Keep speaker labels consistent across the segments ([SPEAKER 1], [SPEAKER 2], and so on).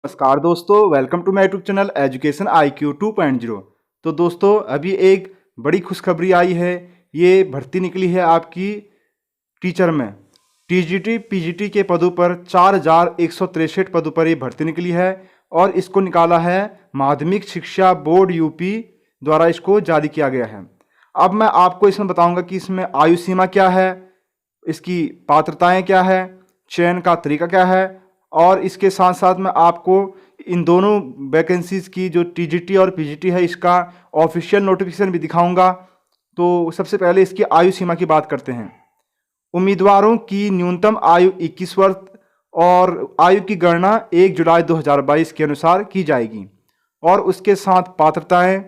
[SPEAKER 1] नमस्कार दोस्तों, welcome to my YouTube channel education IQ 2.0। तो दोस्तों अभी एक बड़ी खुशखबरी आई है। ये भर्ती निकली है आपकी टीचर में। TGT PGT के पदों पर 4163 पदों पर ये भर्ती निकली है और इसको निकाला है माध्यमिक शिक्षा बोर्ड यूपी द्वारा, इसको जारी किया गया है। अब मैं आपको इसमें बताऊंगा कि इसमें आयु सीमा क्या है, इसकी पात्रताएं क्या है, चयन का तरीका क्या है, और इसके साथ साथ मैं आपको इन दोनों वैकेंसीज की जो TGT और PGT है इसका ऑफिशियल नोटिफिकेशन भी दिखाऊंगा। तो सबसे पहले इसकी आयु सीमा की बात करते हैं। उम्मीदवारों की न्यूनतम आयु 21 वर्ष और आयु की गणना 1 जुलाई 2022 के अनुसार की जाएगी। और उसके साथ पात्रताएं,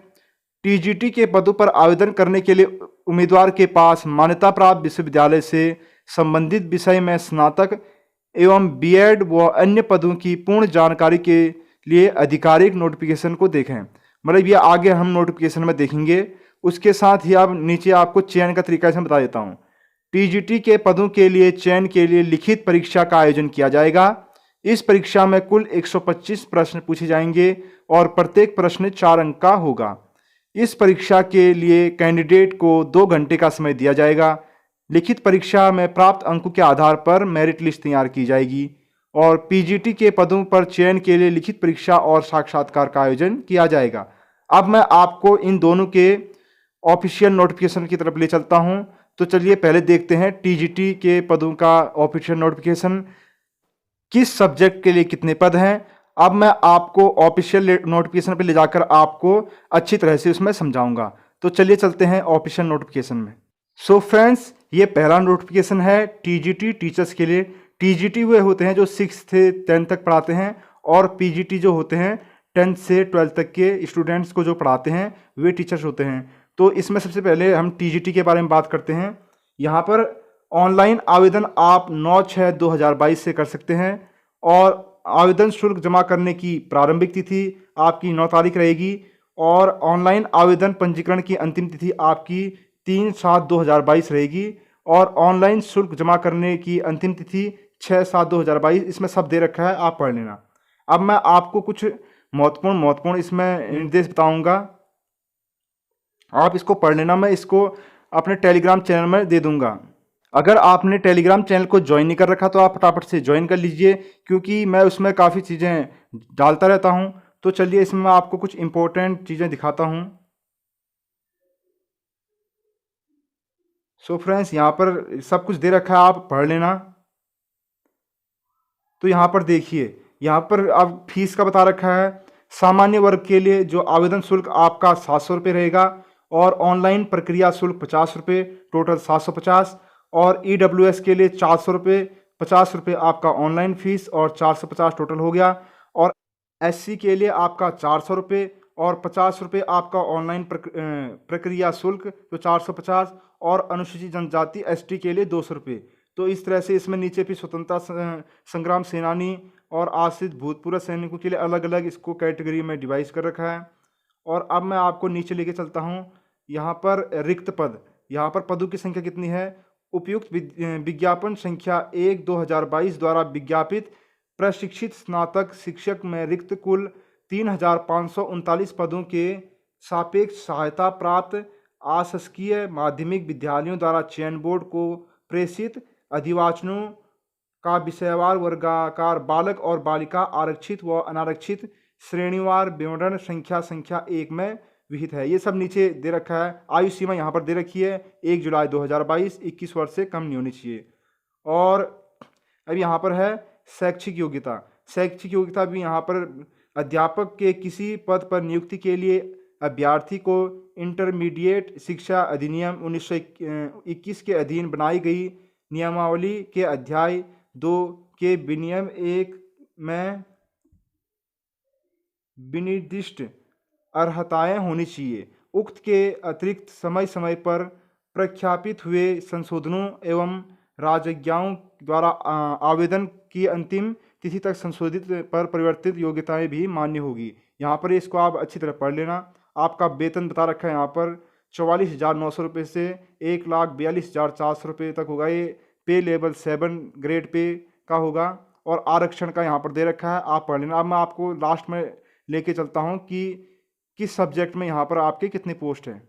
[SPEAKER 1] TGT के पदों पर आवेदन करने के लिए उम्मीदवार के पास मान्यता प्राप्त विश्वविद्यालय से संबंधित विषय में स्नातक एवं B.Ed व अन्य पदों की पूर्ण जानकारी के लिए आधिकारिक नोटिफिकेशन को देखें। मतलब ये आगे हम नोटिफिकेशन में देखेंगे। उसके साथ ही आप नीचे आपको चयन का तरीका से बता देता हूँ। TGT के पदों के लिए चयन के लिए लिखित परीक्षा का आयोजन किया जाएगा। इस परीक्षा में कुल 125 प्रश्न पूछे जाएंगे और प्रत्येक प्रश्न 4 अंक का होगा। इस परीक्षा के लिए कैंडिडेट को 2 घंटे का समय दिया जाएगा। लिखित परीक्षा में प्राप्त अंकों के आधार पर मेरिट लिस्ट तैयार की जाएगी और PGT के पदों पर चयन के लिए लिखित परीक्षा और साक्षात्कार का आयोजन किया जाएगा। अब मैं आपको इन दोनों के ऑफिशियल नोटिफिकेशन की तरफ ले चलता हूं। तो चलिए पहले देखते हैं TGT के पदों का ऑफिशियल नोटिफिकेशन, किस सब्जेक्ट के लिए कितने पद हैं। अब मैं आपको ऑफिशियल नोटिफिकेशन पर ले जाकर आपको अच्छी तरह से उसमें समझाऊंगा। तो चलिए चलते हैं ऑफिशियल नोटिफिकेशन में। सो फ्रेंड्स, ये पहला नोटिफिकेशन है TGT टीचर्स के लिए। TGT वे होते हैं जो 6 से 10 तक पढ़ाते हैं और PGT जो होते हैं 10 से 12 तक के स्टूडेंट्स को जो पढ़ाते हैं वे टीचर्स होते हैं। तो इसमें सबसे पहले हम TGT के बारे में बात करते हैं। यहाँ पर ऑनलाइन आवेदन आप 9/6/2022 से कर सकते हैं और आवेदन शुल्क जमा करने की प्रारंभिक तिथि आपकी 9 तारीख रहेगी और ऑनलाइन आवेदन पंजीकरण की अंतिम तिथि आपकी 3/7/2022 रहेगी और ऑनलाइन शुल्क जमा करने की अंतिम तिथि 6/7/2022। इसमें सब दे रखा है, आप पढ़ लेना। अब मैं आपको कुछ महत्वपूर्ण इसमें निर्देश बताऊंगा, आप इसको पढ़ लेना। मैं इसको अपने टेलीग्राम चैनल में दे दूंगा। अगर आपने टेलीग्राम चैनल को ज्वाइन नहीं कर रखा तो आप फटाफट से ज्वाइन कर लीजिए, क्योंकि मैं उसमें काफ़ी चीज़ें डालता रहता हूं। तो चलिए इसमें मैं आपको कुछ इंपॉर्टेंट चीज़ें दिखाता हूं। सो फ्रेंड्स, यहाँ पर सब कुछ दे रखा है, आप पढ़ लेना। तो यहाँ पर देखिए, यहाँ पर अब फीस का बता रखा है। सामान्य वर्ग के लिए जो आवेदन शुल्क आपका 700 रुपये रहेगा और ऑनलाइन प्रक्रिया शुल्क 50 रुपये, टोटल 750। और EWS के लिए 400 रुपये, 50 रुपये आपका ऑनलाइन फीस और 450 टोटल हो गया। और SC के लिए आपका 400 रुपये और 50 रुपये आपका ऑनलाइन प्रक्रिया शुल्क, तो 450। और अनुसूचित जनजाति ST के लिए 200 रुपये। तो इस तरह से इसमें नीचे भी स्वतंत्रता संग्राम सेनानी और आश्रित भूतपूर्व सैनिकों के लिए अलग अलग इसको कैटेगरी में डिवाइस कर रखा है। और अब मैं आपको नीचे लेके चलता हूँ। यहाँ पर रिक्त पद, यहाँ पर पदों की संख्या कितनी है। उपयुक्त विज्ञापन संख्या 1/2022 द्वारा विज्ञापित प्रशिक्षित स्नातक शिक्षक में रिक्त कुल 3,539 पदों के सापेक्ष सहायता प्राप्त आशासकीय माध्यमिक विद्यालयों द्वारा चयन बोर्ड को प्रेषित अधिवाचनों का विषयवार वर्गाकार बालक और बालिका आरक्षित व अनारक्षित श्रेणीवार विवरण संख्या 1 में विहित है। ये सब नीचे दे रखा है। आयु सीमा यहाँ पर दे रखी है 1 जुलाई 2022, 21 वर्ष से कम नहीं होनी चाहिए। और अब यहाँ पर है शैक्षिक योग्यता। शैक्षिक योग्यता भी यहाँ पर अध्यापक के किसी पद पर नियुक्ति के लिए अभ्यर्थी को इंटरमीडिएट शिक्षा अधिनियम 1921 के अधीन बनाई गई नियमावली के अध्याय 2 के विनियम 1 में विनिर्दिष्ट अर्हताएं होनी चाहिए। उक्त के अतिरिक्त समय समय पर प्रख्यापित हुए संशोधनों एवं राजज्ञाओं द्वारा आवेदन की अंतिम तिथि तक संशोधित पर परिवर्तित योग्यताएं भी मान्य होगी। यहाँ पर इसको आप अच्छी तरह पढ़ लेना। आपका वेतन बता रखा है यहाँ पर 44,900 रुपये से 1,42,400 रुपये तक होगा। ये पे लेवल 7 ग्रेड पे का होगा। और आरक्षण का यहाँ पर दे रखा है, आप पढ़ लेना। अब मैं आपको लास्ट में लेके चलता हूँ कि किस सब्जेक्ट में यहाँ पर आपके कितने पोस्ट हैं।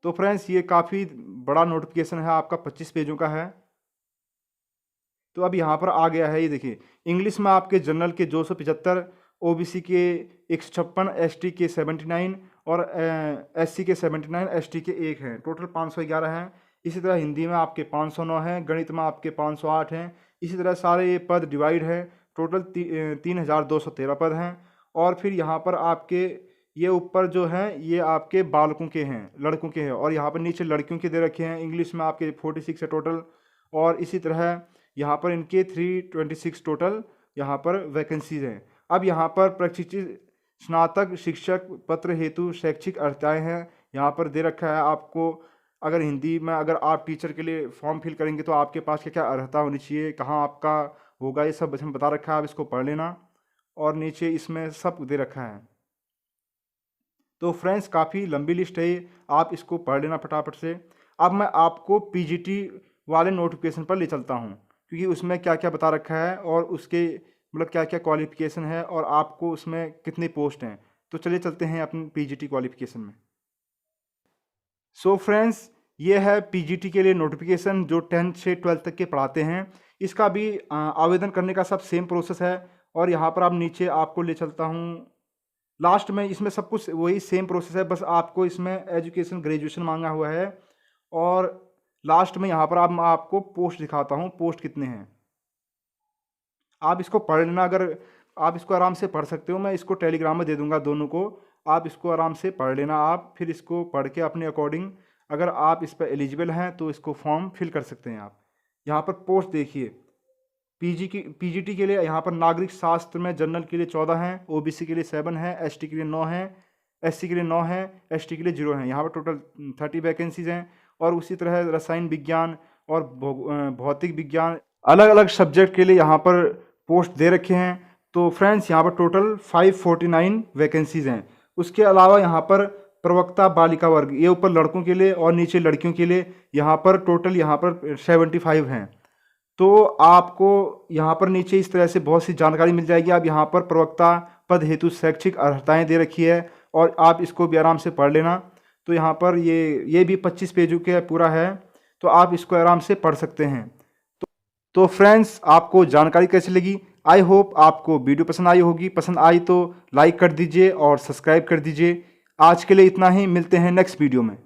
[SPEAKER 1] तो फ्रेंड्स ये काफ़ी बड़ा नोटिफिकेशन है, आपका 25 पेजों का है। तो अब यहाँ पर आ गया है, ये देखिए इंग्लिश में आपके जनरल के 275, ओबीसी के 156, एसटी के 79 और एससी के 79, एसटी के 1 हैं, टोटल 511 हैं। इसी तरह हिंदी में आपके 509 हैं, गणित में आपके 508 हैं। इसी तरह सारे ये पद डिवाइड है, टोटल 3213 पद हैं। और फिर यहाँ पर आपके ये ऊपर जो हैं ये आपके बालकों के हैं, लड़कों के हैं, और यहाँ पर नीचे लड़कियों के दे रखे हैं। इंग्लिश में आपके 46 है टोटल, और इसी तरह यहाँ पर इनके 326 टोटल यहाँ पर वैकेंसीज हैं। अब यहाँ पर प्रशिक्षित स्नातक शिक्षक पत्र हेतु शैक्षिक अर्हताएँ हैं, यहाँ पर दे रखा है आपको। अगर हिंदी में अगर आप टीचर के लिए फॉर्म फिल करेंगे तो आपके पास क्या क्या अर्हता होनी चाहिए, कहाँ आपका होगा, ये सब इसमें बता रखा है, आप इसको पढ़ लेना। और नीचे इसमें सब दे रखा है। तो फ्रेंड्स काफ़ी लंबी लिस्ट है, आप इसको पढ़ लेना फटाफट से। अब मैं आपको पीजीटी वाले नोटिफिकेशन पर ले चलता हूँ, क्योंकि उसमें क्या क्या बता रखा है और उसके मतलब क्या क्या क्वालिफिकेशन है और आपको उसमें कितनी पोस्ट हैं। तो चलिए चलते हैं अपने पीजीटी क्वालिफिकेशन में। सो फ्रेंड्स ये है पीजीटी के लिए नोटिफिकेशन जो 10th से 12th तक के पढ़ाते हैं। इसका भी आवेदन करने का सब सेम प्रोसेस है। और यहाँ पर आप नीचे आपको ले चलता हूँ, लास्ट में इसमें सब कुछ वही सेम प्रोसेस है, बस आपको इसमें एजुकेशन ग्रेजुएशन मांगा हुआ है। और लास्ट में यहाँ पर आपको पोस्ट दिखाता हूँ, पोस्ट कितने हैं। आप इसको पढ़ लेना, अगर आप इसको आराम से पढ़ सकते हो, मैं इसको टेलीग्राम में दे दूंगा दोनों को, आप इसको आराम से पढ़ लेना। आप फिर इसको पढ़ के अपने अकॉर्डिंग अगर आप इस पर एलिजिबल हैं तो इसको फॉर्म फिल कर सकते हैं आप। यहाँ पर पोस्ट देखिए, पीजीटी के लिए यहाँ पर नागरिक शास्त्र में जनरल के लिए 14 हैं, ओबीसी के लिए 7 हैं, एसटी के लिए 9 हैं, एससी के लिए 9 हैं, एसटी के लिए 0 हैं। यहाँ पर टोटल 30 वैकेंसीज हैं। और उसी तरह रसायन विज्ञान और भौतिक विज्ञान अलग अलग सब्जेक्ट के लिए यहाँ पर पोस्ट दे रखे हैं। तो फ्रेंड्स यहाँ पर टोटल 549 वैकेंसीज हैं। उसके अलावा यहाँ पर प्रवक्ता बालिका वर्ग, ये ऊपर लड़कों के लिए और नीचे लड़कियों के लिए यहाँ पर टोटल यहाँ पर 75 हैं। तो आपको यहाँ पर नीचे इस तरह से बहुत सी जानकारी मिल जाएगी। आप यहाँ पर प्रवक्ता पद हेतु शैक्षिक अर्हताएँ दे रखी है और आप इसको भी आराम से पढ़ लेना। तो यहाँ पर ये भी 25 पेजों के पूरा है, तो आप इसको आराम से पढ़ सकते हैं। तो फ्रेंड्स आपको जानकारी कैसी लगी? आई होप आपको वीडियो पसंद आई होगी। पसंद आई तो लाइक कर दीजिए और सब्सक्राइब कर दीजिए। आज के लिए इतना ही, मिलते हैं नेक्स्ट वीडियो में।